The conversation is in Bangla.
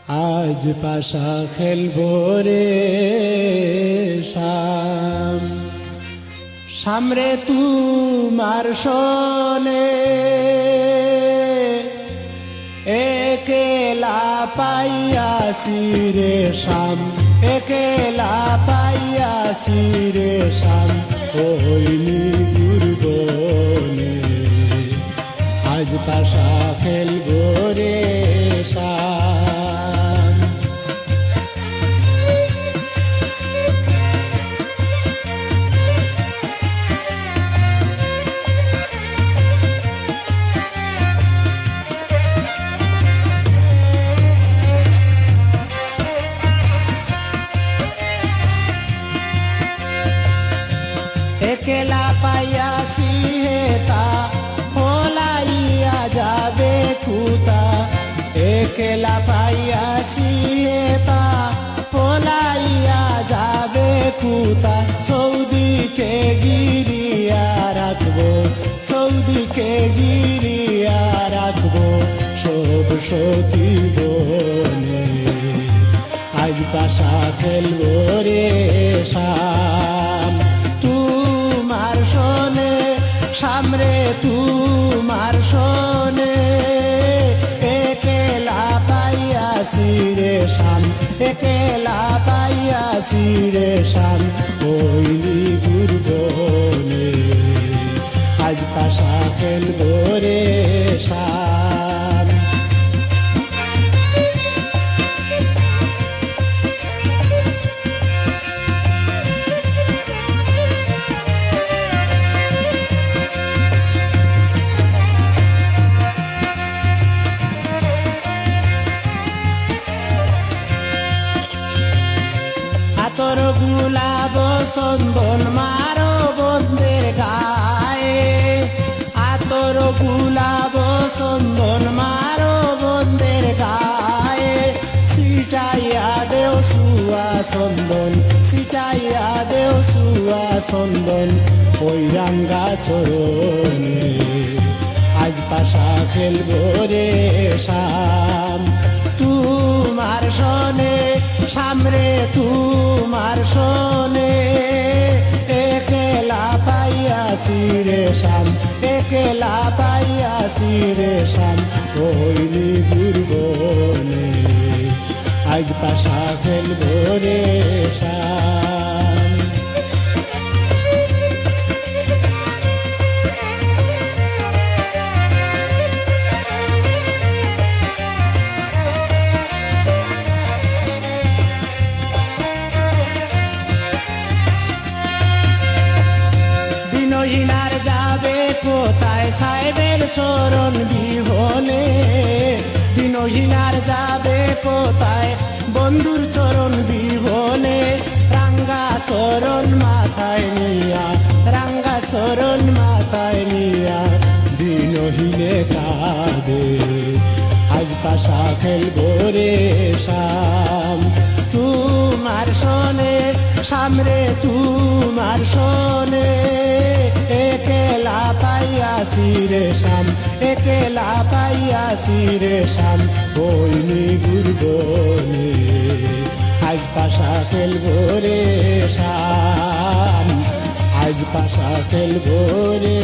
আজ পাশা খেলবো রে শাম, সামরে তুমার শোনে একেলা পাইয়াছি রে শাম, একেলা পাইয়াছি রে শাম, ওইনি দুর্বনে আজ পাশা খেলবো রে শাম। একেলা পাইয়াছি হেতা হোলাইয়া যাবে কুতা, একেলা পাইয়াছি হেতা হোলাইয়া যাবে কুতা, চৌদিকে গিরিয়া রাখবো, চৌদিকে গিরিয়া রাখবো সব সখী বনে আজ পাশা খেলবো রে শাম। তুমার শোনে সামরে তুমার শোনে একেলা পাইয়াছি রে শাম, একেলা পাইয়াছি রে শাম, ওইলি গুরবনে আজ পাশা খেলবো রে শাম। আতর গুলাব চন্দন মারো বন্ধের গায়ে, আতর গুলাব চন্দন মারো বন্ধের গায়ে, ছিটাইয়া দেও সুয়া চন্দন, ছিটাইয়া দেও সুয়া চন্দন ওই রাঙ্গা চরণে আজ পাশা খেলবো রে শাম। তুমার শোনে সামরে তুমার শোনে একেলা পাইয়াছি রে শাম, একেলা পাইয়াছি রে শাম, ওইলি দুর্বনে আজ পাশা খেলবো রে শাম। দিনহীনার যাবে কোথায় সাহেবের শরণ বিহনে, দিনহীনার যাবে কোথায় বন্ধুর চরণ বিহনে, রাঙ্গা চরণ মাথায় নিয়া, রাঙ্গা চরণ মাথায় নিয়া দিনহীনে কাঁদে আজ পাশা খেলবো রে শাম। তুমার শোনে সামরে তুমার শোনে একেলা পাইয়াছি রে শাম, একেলা পাইয়াছি রে শাম, ওইনি গুরবনে আজ পাশা খেলবো রে শাম, আজ পাশা খেলবো রে